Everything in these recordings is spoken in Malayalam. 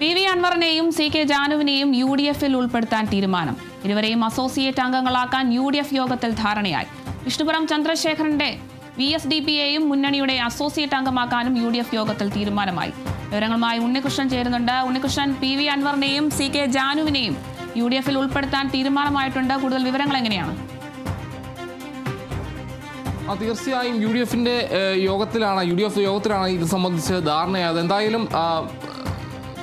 പി.വി. അൻവറിനെയും സി കെ ജാനുവിനെയും UDF-ൽ ഉൾപ്പെടുത്താൻ തീരുമാനം. ഇരുവരെയും അസോസിയേറ്റ് അംഗങ്ങളാക്കാൻ UDF യോഗത്തിൽ ധാരണയായി. വിഷ്ണുപുരം ചന്ദ്രശേഖരന്റെ VSDP-യെയും മുന്നണിയുടെ അസോസിയേറ്റ് അംഗമാക്കാനും UDF യോഗത്തിൽ തീരുമാനമായി. വിവരങ്ങളുമായി ഉണ്ണികൃഷ്ണൻ ചേരുന്നുണ്ട്. ഉണ്ണികൃഷ്ണൻ, പി.വി. അൻവറിനെയും സി കെ ജാനുവിനെയും UDF-ൽ ഉൾപ്പെടുത്താൻ തീരുമാനമായിട്ടുണ്ട്. കൂടുതൽ വിവരങ്ങൾ എങ്ങനെയാണ്? തീർച്ചയായും UDF യോഗത്തിലാണ് ഇത് സംബന്ധിച്ച് ധാരണയായത്. എന്തായാലും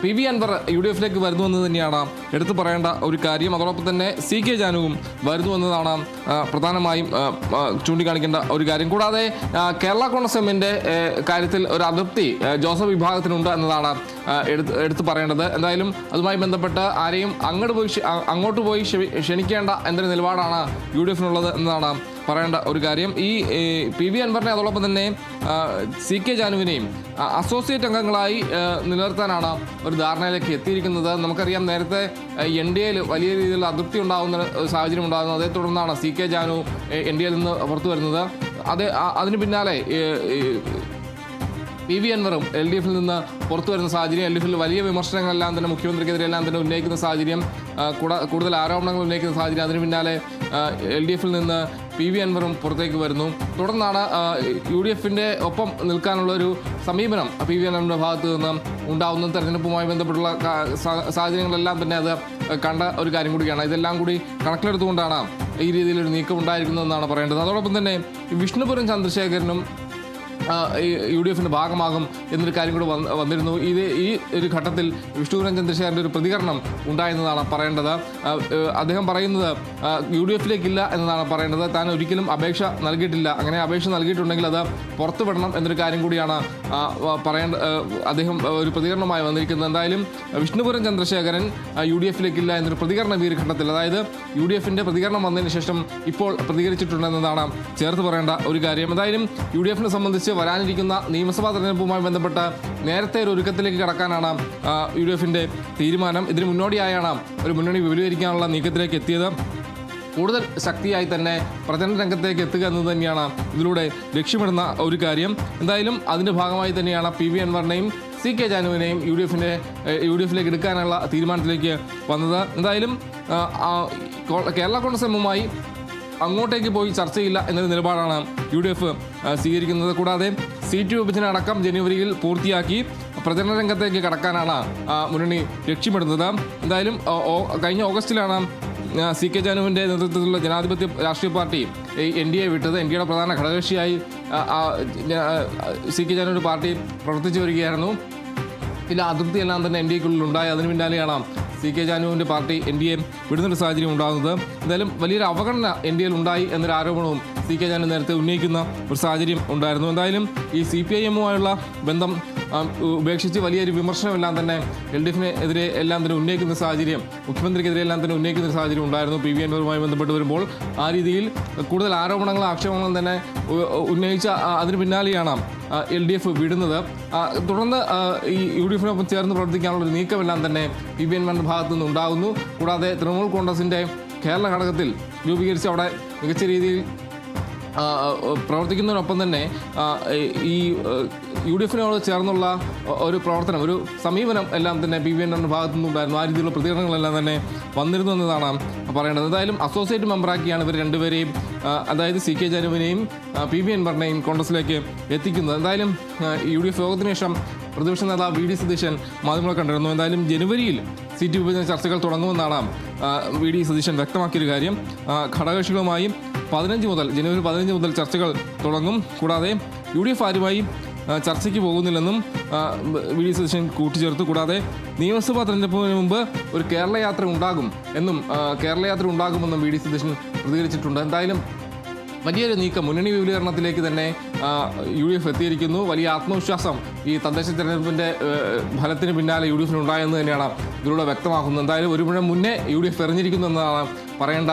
പി.വി. അൻവർ UDF-ലേക്ക് വരുന്നുവെന്ന് തന്നെയാണ് എടുത്തു പറയേണ്ട ഒരു കാര്യം. അതോടൊപ്പം തന്നെ സി കെ ജാനുവും വരുന്നുവെന്നതാണ് പ്രധാനമായും ചൂണ്ടിക്കാണിക്കേണ്ട ഒരു കാര്യം. കൂടാതെ കേരള കോൺഗ്രസ് എമ്മിൻ്റെ കാര്യത്തിൽ ഒരു അതൃപ്തി ജോസഫ് വിഭാഗത്തിനുണ്ട് എന്നതാണ് എടുത്തു പറയേണ്ടത്. എന്തായാലും അതുമായി ബന്ധപ്പെട്ട് ആരെയും അങ്ങോട്ട് പോയി ക്ഷണിക്കേണ്ട എന്നൊരു നിലപാടാണ് UDF-നുള്ളത് എന്നതാണ് പറയേണ്ട ഒരു കാര്യം. ഈ പി.വി. അൻവറിനെ അതോടൊപ്പം തന്നെ സി കെ ജാനുവിനെയും അസോസിയേറ്റ് അംഗങ്ങളായി നിലനിർത്താനാണ് ഒരു ധാരണയിലേക്ക് എത്തിയിരിക്കുന്നത്. നമുക്കറിയാം, നേരത്തെ NDA-യിൽ വലിയ രീതിയിലുള്ള അതൃപ്തി ഉണ്ടാകുന്ന സാഹചര്യം ഉണ്ടാകുന്നത്. അതേ തുടർന്നാണ് സി കെ ജാനു NDA-യിൽ നിന്ന് പുറത്തു വരുന്നത്. അതിന് പിന്നാലെ പി.വി. അൻവറും LDF-ൽ നിന്ന് പുറത്തു വരുന്ന സാഹചര്യം, LDF-ൽ വലിയ വിമർശനങ്ങളെല്ലാം തന്നെ മുഖ്യമന്ത്രിക്കെതിരെല്ലാം തന്നെ ഉന്നയിക്കുന്ന സാഹചര്യം, കൂടുതൽ ആരോപണങ്ങൾ ഉന്നയിക്കുന്ന സാഹചര്യം. അതിന് പിന്നാലെ LDF-ൽ നിന്ന് പി.വി. അൻവറും പുറത്തേക്ക് വരുന്നു. തുടർന്നാണ് UDF-ന്റെ ഒപ്പം നിൽക്കാനുള്ളൊരു സമീപനം പി.വി. അൻവറിൻ്റെ ഭാഗത്തു നിന്ന് ഉണ്ടാകുന്ന. തെരഞ്ഞെടുപ്പുമായി ബന്ധപ്പെട്ടുള്ള സാഹചര്യങ്ങളെല്ലാം തന്നെ അത് കണ്ട ഒരു കാര്യം കൂടിയാണ്. ഇതെല്ലാം കൂടി കണക്കിലെടുത്തുകൊണ്ടാണ് ഈ രീതിയിലൊരു നീക്കം ഉണ്ടായിരിക്കുന്നതെന്നാണ് പറയേണ്ടത്. അതോടൊപ്പം തന്നെ വിഷ്ണുപുരം ചന്ദ്രശേഖരനും UDF-ന്റെ ഭാഗമാകും എന്നൊരു കാര്യം കൂടി വന്നിരുന്നു. ഈ ഒരു ഘട്ടത്തിൽ വിഷ്ണുപുരം ചന്ദ്രശേഖരൻ്റെ ഒരു പ്രതികരണം ഉണ്ടായെന്നതാണ് പറയേണ്ടത്. അദ്ദേഹം പറയുന്നത് UDF-ലേക്കില്ല എന്നതാണ് പറയേണ്ടത്. താൻ ഒരിക്കലും അപേക്ഷ നൽകിയിട്ടില്ല. അങ്ങനെ അപേക്ഷ നൽകിയിട്ടുണ്ടെങ്കിൽ അത് പുറത്തുവിടണം എന്നൊരു കാര്യം കൂടിയാണ് അദ്ദേഹം ഒരു പ്രതികരണമായി വന്നിരിക്കുന്നത്. എന്തായാലും വിഷ്ണുപുരം ചന്ദ്രശേഖരൻ UDF-ലേക്കില്ല എന്നൊരു പ്രതികരണം ഈ ഒരു ഘട്ടത്തിൽ, അതായത് UDF-ന്റെ പ്രതികരണം വന്നതിന് ശേഷം ഇപ്പോൾ പ്രതികരിച്ചിട്ടുണ്ടെന്നതാണ് ചേർത്ത് പറയേണ്ട ഒരു കാര്യം. എന്തായാലും UDF-നെ സംബന്ധിച്ച് വരാനിരിക്കുന്ന നിയമസഭാ തെരഞ്ഞെടുപ്പുമായി ബന്ധപ്പെട്ട് നേരത്തെ ഒരു ഒരുക്കത്തിലേക്ക് കടക്കാനാണ് UDF-ന്റെ തീരുമാനം. ഇതിന് മുന്നോടിയായാണ് ഒരു മുന്നണി വിപുലീകരിക്കാനുള്ള നീക്കത്തിലേക്ക് എത്തിയത്. കൂടുതൽ ശക്തിയായി തന്നെ പ്രചരണ രംഗത്തേക്ക് എത്തുക എന്നത് തന്നെയാണ് ഇതിലൂടെ ലക്ഷ്യമിടുന്ന ഒരു കാര്യം. എന്തായാലും അതിൻ്റെ ഭാഗമായി തന്നെയാണ് പി.വി. അൻവറിനെയും സി കെ ജാനുവിനെയും UDF-ലേക്ക് എടുക്കാനുള്ള തീരുമാനത്തിലേക്ക് വന്നത്. എന്തായാലും കേരള കോൺഗ്രസ് എമ്മുമായി അങ്ങോട്ടേക്ക് പോയി ചർച്ചയില്ല എന്നൊരു നിലപാടാണ് UDF സ്വീകരിക്കുന്നത്. കൂടാതെ സീറ്റ് വിഭജനം അടക്കം ജനുവരിയിൽ പൂർത്തിയാക്കി പ്രചരണ രംഗത്തേക്ക് കടക്കാനാണ് മുന്നണി ലക്ഷ്യമിടുന്നത്. എന്തായാലും കഴിഞ്ഞ ഓഗസ്റ്റിലാണ് സി കെ ജാനുവിൻ്റെ നേതൃത്വത്തിലുള്ള ജനാധിപത്യ രാഷ്ട്രീയ പാർട്ടി NDA വിട്ടത്. NDAയുടെ പ്രധാന ഘടകകക്ഷിയായി സി കെ ജാനുവിൻ്റെ പാർട്ടി പ്രവർത്തിച്ചു വരികയായിരുന്നു. പിന്നെ അതൃപ്തിയെല്ലാം തന്നെ NDAക്കുള്ളിൽ ഉണ്ടായി. അതിന് പിന്നാലെയാണ് സി കെ ജാനുവിൻ്റെ പാർട്ടി NDA വിടുന്നൊരു സാഹചര്യം ഉണ്ടാകുന്നത്. എന്തായാലും വലിയൊരു അവഗണന NDAയിൽ ഉണ്ടായി എന്നൊരു ആരോപണവും സി കെ ജാനു നേരത്തെ ഉന്നയിക്കുന്ന ഒരു സാഹചര്യം ഉണ്ടായിരുന്നു. എന്തായാലും ഈ CPIM-ഉമായുള്ള ബന്ധം ഉപേക്ഷിച്ച് വലിയൊരു വിമർശനമെല്ലാം തന്നെ LDF-നെതിരെ എല്ലാം തന്നെ ഉന്നയിക്കുന്ന സാഹചര്യം, മുഖ്യമന്ത്രിക്കെതിരെ എല്ലാം തന്നെ ഉന്നയിക്കുന്ന ഒരു സാഹചര്യം ഉണ്ടായിരുന്നു. പി.വി. അൻവറുമായി ബന്ധപ്പെട്ട് വരുമ്പോൾ ആ രീതിയിൽ കൂടുതൽ ആരോപണങ്ങളും ആക്ഷേപങ്ങളും തന്നെ ഉന്നയിച്ച അതിന് പിന്നാലെയാണ് LDF വിടുന്നത്. തുടർന്ന് ഈ UDF-നൊപ്പം ചേർന്ന് പ്രവർത്തിക്കാനുള്ള ഒരു നീക്കമെല്ലാം തന്നെ പി.വി. അൻവറിൻ്റെ ഭാഗത്തു നിന്ന് ഉണ്ടാകുന്നു. കൂടാതെ തൃണമൂൽ കോൺഗ്രസിൻ്റെ കേരള ഘടകത്തിൽ രൂപീകരിച്ച് അവിടെ മികച്ച രീതിയിൽ പ്രവർത്തിക്കുന്നതിനൊപ്പം തന്നെ ഈ UDF-നോട് ചേർന്നുള്ള ഒരു പ്രവർത്തനം, ഒരു സമീപനം എല്ലാം തന്നെ പി.വി. അൻവറിൻ്റെ ഭാഗത്തു നിന്നുണ്ടായിരുന്നു. ആ രീതിയിലുള്ള പ്രതികരണങ്ങളെല്ലാം തന്നെ വന്നിരുന്നു എന്നതാണ് പറയേണ്ടത്. എന്തായാലും അസോസിയേറ്റ് മെമ്പറാക്കിയാണ് ഇവർ രണ്ടുപേരെയും, അതായത് സി കെ ജാനുവിനെയും പി.വി. അൻവറിനെയും കോൺഗ്രസിലേക്ക് എത്തിക്കുന്നത്. എന്തായാലും UDF യോഗത്തിന് ശേഷം പ്രതിപക്ഷ നേതാവ് VD സതീശൻ മാധ്യമങ്ങളെ കണ്ടിരുന്നു. എന്തായാലും ജനുവരിയിൽ സീറ്റ് വിഭജന ചർച്ചകൾ തുടങ്ങുമെന്നാണ് VD സതീശൻ വ്യക്തമാക്കിയൊരു കാര്യം. ഘടകകക്ഷികളുമായി ജനുവരി 15 മുതൽ ചർച്ചകൾ തുടങ്ങും. കൂടാതെ UDF ആരുമായി ചർച്ചയ്ക്ക് പോകുന്നില്ലെന്നും VD സതീശൻ കൂട്ടിച്ചേർത്തു. കൂടാതെ നിയമസഭാ തെരഞ്ഞെടുപ്പിന് മുമ്പ് ഒരു കേരള യാത്ര ഉണ്ടാകുമെന്നും VD സതീശൻ പ്രതികരിച്ചിട്ടുണ്ട്. എന്തായാലും വലിയൊരു നീക്കം, മുന്നണി വിപുലീകരണത്തിലേക്ക് തന്നെ UDF എത്തിയിരിക്കുന്നു. വലിയ ആത്മവിശ്വാസം ഈ തദ്ദേശ തെരഞ്ഞെടുപ്പിൻ്റെ ഫലത്തിന് പിന്നാലെ UDF-നുണ്ടായെന്ന് തന്നെയാണ് ഇതിലൂടെ വ്യക്തമാക്കുന്നത്. എന്തായാലും ഒരു മുഴം മുന്നേ UDF എറിഞ്ഞിരിക്കുന്നു എന്നതാണ് പറയേണ്ട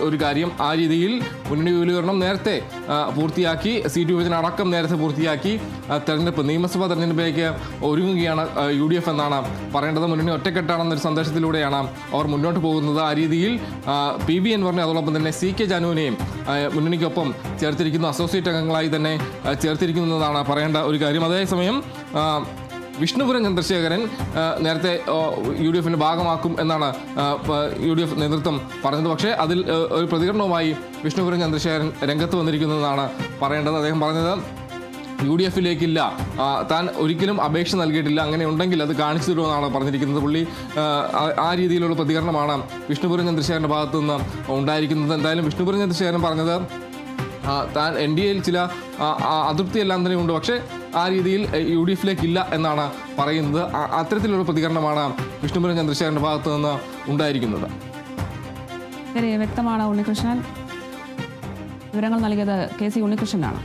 ഒരു കാര്യം. ആ രീതിയിൽ മുന്നണി വിപുലീകരണം നേരത്തെ പൂർത്തിയാക്കി, സീറ്റ് വിഭജനം അടക്കം നേരത്തെ പൂർത്തിയാക്കി നിയമസഭാ തെരഞ്ഞെടുപ്പിലേക്ക് ഒരുങ്ങുകയാണ് UDF എന്നാണ് പറയേണ്ടത്. മുന്നണി ഒറ്റക്കെട്ടാണെന്നൊരു സന്ദേശത്തിലൂടെയാണ് അവർ മുന്നോട്ട് പോകുന്നത്. ആ രീതിയിൽ പി.വി. അൻവറിനെ അതോടൊപ്പം തന്നെ സി കെ ജാനുവിനെയും മുന്നണിക്കൊപ്പം ചേർത്തിരിക്കുന്ന, അസോസിയേറ്റ് അംഗങ്ങളായി തന്നെ ചേർത്തിരിക്കുന്നതാണ് പറയേണ്ട ഒരു കാര്യം. അതേസമയം വിഷ്ണുപുരം ചന്ദ്രശേഖരൻ നേരത്തെ UDF-ന്റെ ഭാഗമാക്കും എന്നാണ് UDF നേതൃത്വം പറഞ്ഞത്. പക്ഷേ അതിൽ ഒരു പ്രതികരണവുമായി വിഷ്ണുപുരം ചന്ദ്രശേഖരൻ രംഗത്ത് വന്നിരിക്കുന്നതെന്നാണ് പറയേണ്ടത്. അദ്ദേഹം പറഞ്ഞത് UDF-ലേക്കില്ല, താൻ ഒരിക്കലും അപേക്ഷ നൽകിയിട്ടില്ല, അങ്ങനെ ഉണ്ടെങ്കിൽ അത് കാണിച്ചു തരുമെന്നാണ് പറഞ്ഞിരിക്കുന്നത്. പുള്ളി ആ രീതിയിലുള്ള പ്രതികരണമാണ് വിഷ്ണുപുരം ചന്ദ്രശേഖരൻ്റെ ഭാഗത്തു നിന്ന് ഉണ്ടായിരിക്കുന്നത്. എന്തായാലും വിഷ്ണുപുരം ചന്ദ്രശേഖരൻ പറഞ്ഞത് താൻ NDA-യിൽ ചില അതൃപ്തിയെല്ലാം തന്നെ ഉണ്ട്, പക്ഷേ ആ രീതിയിൽ UDF-ലേക്കില്ല എന്നാണ് പറയുന്നത്. അത്തരത്തിലുള്ള പ്രതികരണമാണ് വിഷ്ണുപുരം ചന്ദ്രശേഖരൻ്റെ ഭാഗത്തു നിന്ന് ഉണ്ടായിരിക്കുന്നത്. വ്യക്തമാണ് ഉണ്ണികൃഷ്ണൻ. വിവരങ്ങൾ നൽകിയത് KC ഉണ്ണികൃഷ്ണനാണ്.